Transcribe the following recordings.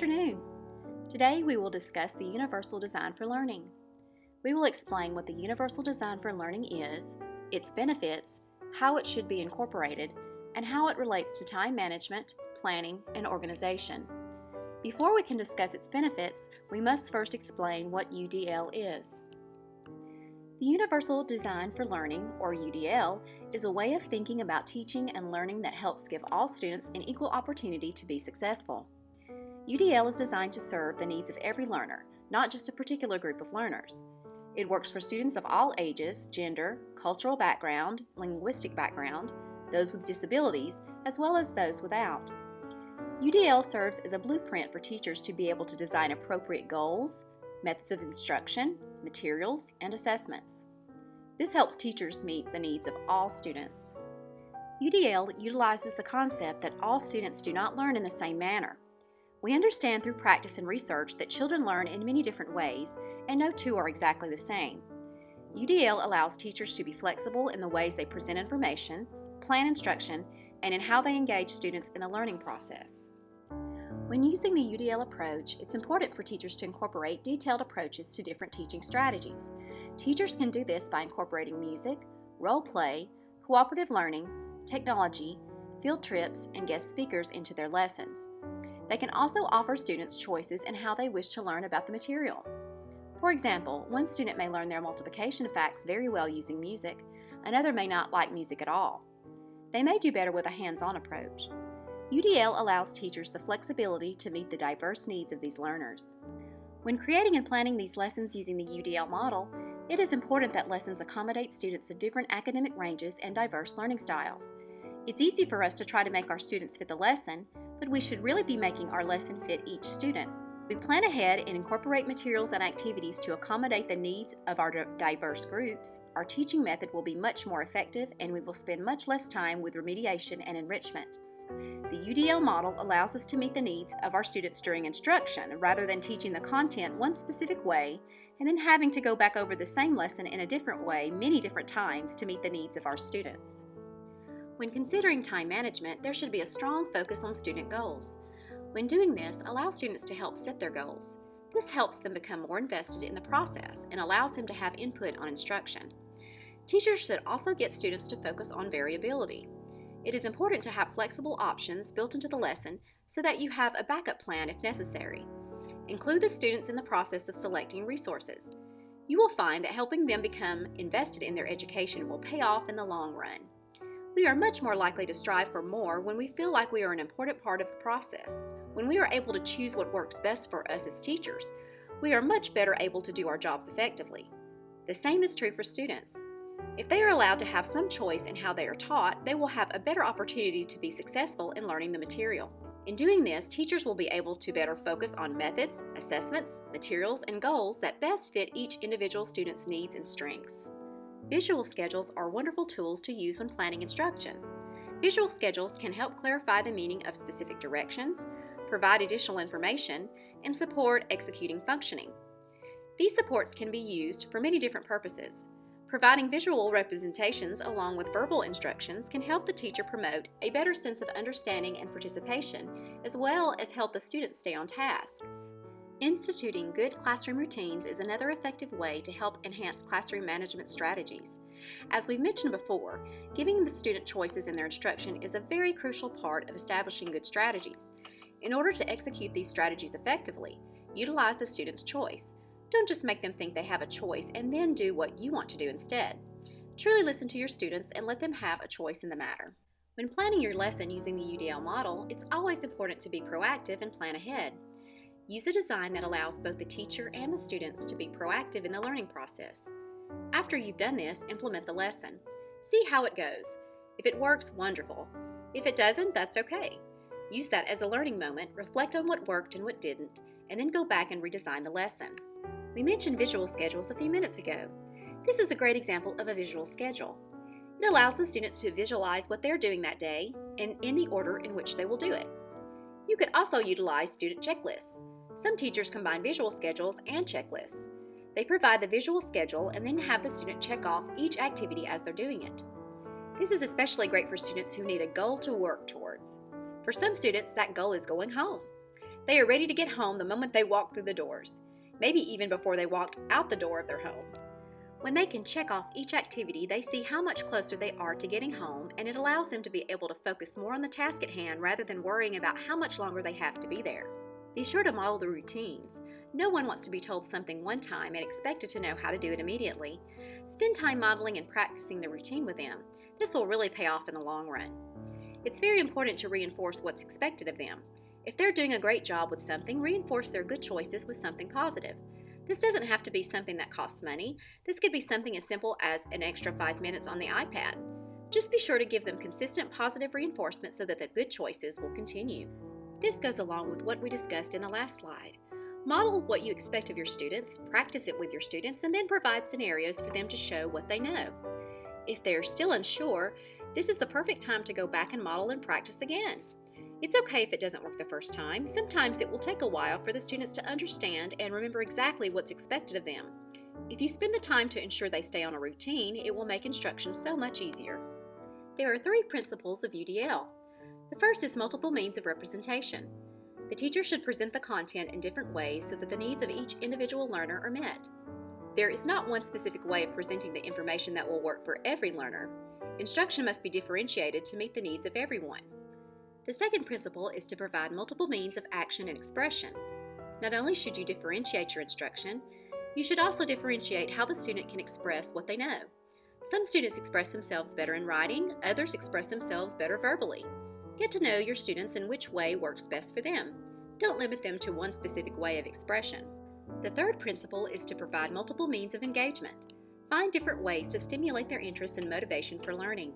afternoon. Today we will discuss the Universal Design for Learning. We will explain what the Universal Design for Learning is, its benefits, how it should be incorporated, and how it relates to time management, planning, and organization. Before we can discuss its benefits, we must first explain what UDL is. The Universal Design for Learning, or UDL, is a way of thinking about teaching and learning that helps give all students an equal opportunity to be successful. UDL is designed to serve the needs of every learner, not just a particular group of learners. It works for students of all ages, gender, cultural background, linguistic background, those with disabilities, as well as those without. UDL serves as a blueprint for teachers to be able to design appropriate goals, methods of instruction, materials, and assessments. This helps teachers meet the needs of all students. UDL utilizes the concept that all students do not learn in the same manner. We understand through practice and research that children learn in many different ways, and no two are exactly the same. UDL allows teachers to be flexible in the ways they present information, plan instruction, and in how they engage students in the learning process. When using the UDL approach, it's important for teachers to incorporate detailed approaches to different teaching strategies. Teachers can do this by incorporating music, role play, cooperative learning, technology, field trips, and guest speakers into their lessons. They can also offer students choices in how they wish to learn about the material. For example, one student may learn their multiplication facts very well using music, another may not like music at all. They may do better with a hands-on approach. UDL allows teachers the flexibility to meet the diverse needs of these learners. When creating and planning these lessons using the UDL model, it is important that lessons accommodate students of different academic ranges and diverse learning styles. It's easy for us to try to make our students fit the lesson, but we should really be making our lesson fit each student. We plan ahead and incorporate materials and activities to accommodate the needs of our diverse groups. Our teaching method will be much more effective, and we will spend much less time with remediation and enrichment. The UDL model allows us to meet the needs of our students during instruction rather than teaching the content one specific way and then having to go back over the same lesson in a different way many different times to meet the needs of our students. When considering time management, there should be a strong focus on student goals. When doing this, allow students to help set their goals. This helps them become more invested in the process and allows them to have input on instruction. Teachers should also get students to focus on variability. It is important to have flexible options built into the lesson so that you have a backup plan if necessary. Include the students in the process of selecting resources. You will find that helping them become invested in their education will pay off in the long run. We are much more likely to strive for more when we feel like we are an important part of the process. When we are able to choose what works best for us as teachers, we are much better able to do our jobs effectively. The same is true for students. If they are allowed to have some choice in how they are taught, they will have a better opportunity to be successful in learning the material. In doing this, teachers will be able to better focus on methods, assessments, materials, and goals that best fit each individual student's needs and strengths. Visual schedules are wonderful tools to use when planning instruction. Visual schedules can help clarify the meaning of specific directions, provide additional information, and support executing functioning. These supports can be used for many different purposes. Providing visual representations along with verbal instructions can help the teacher promote a better sense of understanding and participation, as well as help the students stay on task. Instituting good classroom routines is another effective way to help enhance classroom management strategies. As we've mentioned before, giving the student choices in their instruction is a very crucial part of establishing good strategies. In order to execute these strategies effectively, utilize the student's choice. Don't just make them think they have a choice and then do what you want to do instead. Truly listen to your students and let them have a choice in the matter. When planning your lesson using the UDL model, it's always important to be proactive and plan ahead. Use a design that allows both the teacher and the students to be proactive in the learning process. After you've done this, implement the lesson. See how it goes. If it works, wonderful. If it doesn't, that's okay. Use that as a learning moment, reflect on what worked and what didn't, and then go back and redesign the lesson. We mentioned visual schedules a few minutes ago. This is a great example of a visual schedule. It allows the students to visualize what they're doing that day and in the order in which they will do it. You could also utilize student checklists. Some teachers combine visual schedules and checklists. They provide the visual schedule and then have the student check off each activity as they're doing it. This is especially great for students who need a goal to work towards. For some students, that goal is going home. They are ready to get home the moment they walk through the doors, maybe even before they walked out the door of their home. When they can check off each activity, they see how much closer they are to getting home, and it allows them to be able to focus more on the task at hand rather than worrying about how much longer they have to be there. Be sure to model the routines. No one wants to be told something one time and expected to know how to do it immediately. Spend time modeling and practicing the routine with them. This will really pay off in the long run. It's very important to reinforce what's expected of them. If they're doing a great job with something, reinforce their good choices with something positive. This doesn't have to be something that costs money. This could be something as simple as an extra 5 minutes on the iPad. Just be sure to give them consistent positive reinforcement so that the good choices will continue. This goes along with what we discussed in the last slide. Model what you expect of your students, practice it with your students, and then provide scenarios for them to show what they know. If they are still unsure, this is the perfect time to go back and model and practice again. It's okay if it doesn't work the first time. Sometimes it will take a while for the students to understand and remember exactly what's expected of them. If you spend the time to ensure they stay on a routine, it will make instruction so much easier. There are 3 principles of UDL. The first is multiple means of representation. The teacher should present the content in different ways so that the needs of each individual learner are met. There is not one specific way of presenting the information that will work for every learner. Instruction must be differentiated to meet the needs of everyone. The second principle is to provide multiple means of action and expression. Not only should you differentiate your instruction, you should also differentiate how the student can express what they know. Some students express themselves better in writing, others express themselves better verbally. Get to know your students and which way works best for them. Don't limit them to one specific way of expression. The third principle is to provide multiple means of engagement. Find different ways to stimulate their interest and motivation for learning.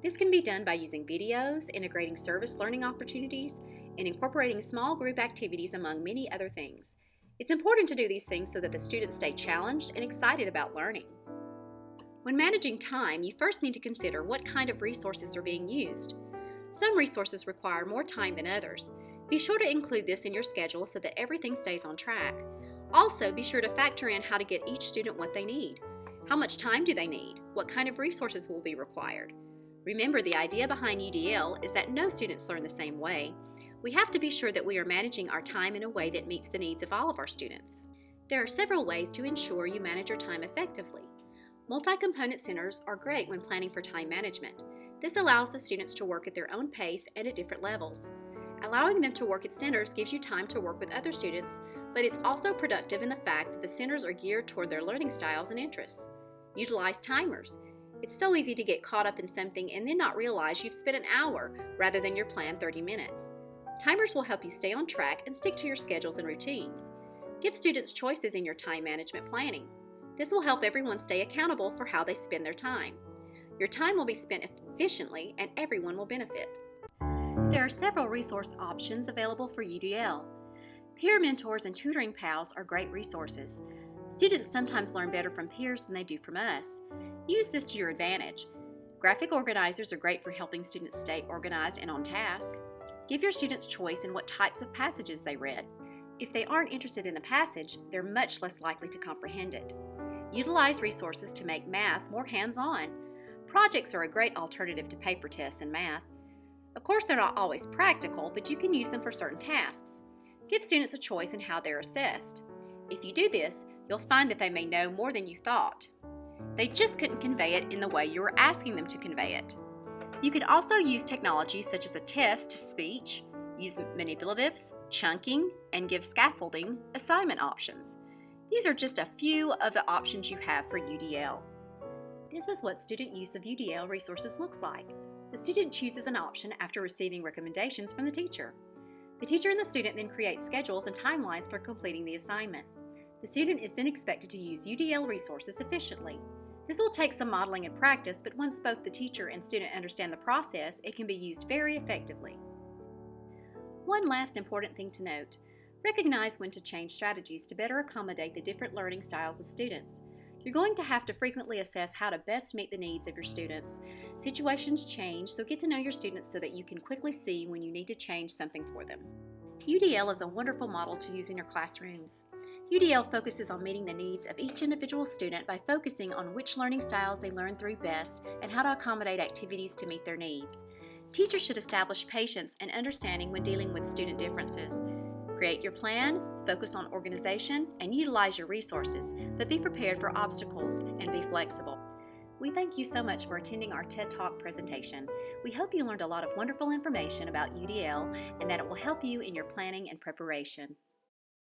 This can be done by using videos, integrating service learning opportunities, and incorporating small group activities among many other things. It's important to do these things so that the students stay challenged and excited about learning. When managing time, you first need to consider what kind of resources are being used. Some resources require more time than others. Be sure to include this in your schedule so that everything stays on track. Also, be sure to factor in how to get each student what they need. How much time do they need? What kind of resources will be required? Remember, the idea behind UDL is that no students learn the same way. We have to be sure that we are managing our time in a way that meets the needs of all of our students. There are several ways to ensure you manage your time effectively. Multi-component centers are great when planning for time management. This allows the students to work at their own pace and at different levels. Allowing them to work at centers gives you time to work with other students, but it's also productive in the fact that the centers are geared toward their learning styles and interests. Utilize timers. It's so easy to get caught up in something and then not realize you've spent an hour rather than your planned 30 minutes. Timers will help you stay on track and stick to your schedules and routines. Give students choices in your time management planning. This will help everyone stay accountable for how they spend their time. Your time will be spent efficiently and everyone will benefit. There are several resource options available for UDL. Peer mentors and tutoring pals are great resources. Students sometimes learn better from peers than they do from us. Use this to your advantage. Graphic organizers are great for helping students stay organized and on task. Give your students choice in what types of passages they read. If they aren't interested in the passage, they're much less likely to comprehend it. Utilize resources to make math more hands-on. Projects are a great alternative to paper tests in math. Of course, they're not always practical, but you can use them for certain tasks. Give students a choice in how they're assessed. If you do this, you'll find that they may know more than you thought. They just couldn't convey it in the way you were asking them to convey it. You can also use technology such as a text-to-speech, use manipulatives, chunking, and give scaffolding assignment options. These are just a few of the options you have for UDL. This is what student use of UDL resources looks like. The student chooses an option after receiving recommendations from the teacher. The teacher and the student then create schedules and timelines for completing the assignment. The student is then expected to use UDL resources efficiently. This will take some modeling and practice, but once both the teacher and student understand the process, it can be used very effectively. One last important thing to note: recognize when to change strategies to better accommodate the different learning styles of students. You're going to have to frequently assess how to best meet the needs of your students. Situations change, so get to know your students so that you can quickly see when you need to change something for them. UDL is a wonderful model to use in your classrooms. UDL focuses on meeting the needs of each individual student by focusing on which learning styles they learn through best and how to accommodate activities to meet their needs. Teachers should establish patience and understanding when dealing with student differences. Create your plan, focus on organization, and utilize your resources, but be prepared for obstacles and be flexible. We thank you so much for attending our TED Talk presentation. We hope you learned a lot of wonderful information about UDL and that it will help you in your planning and preparation.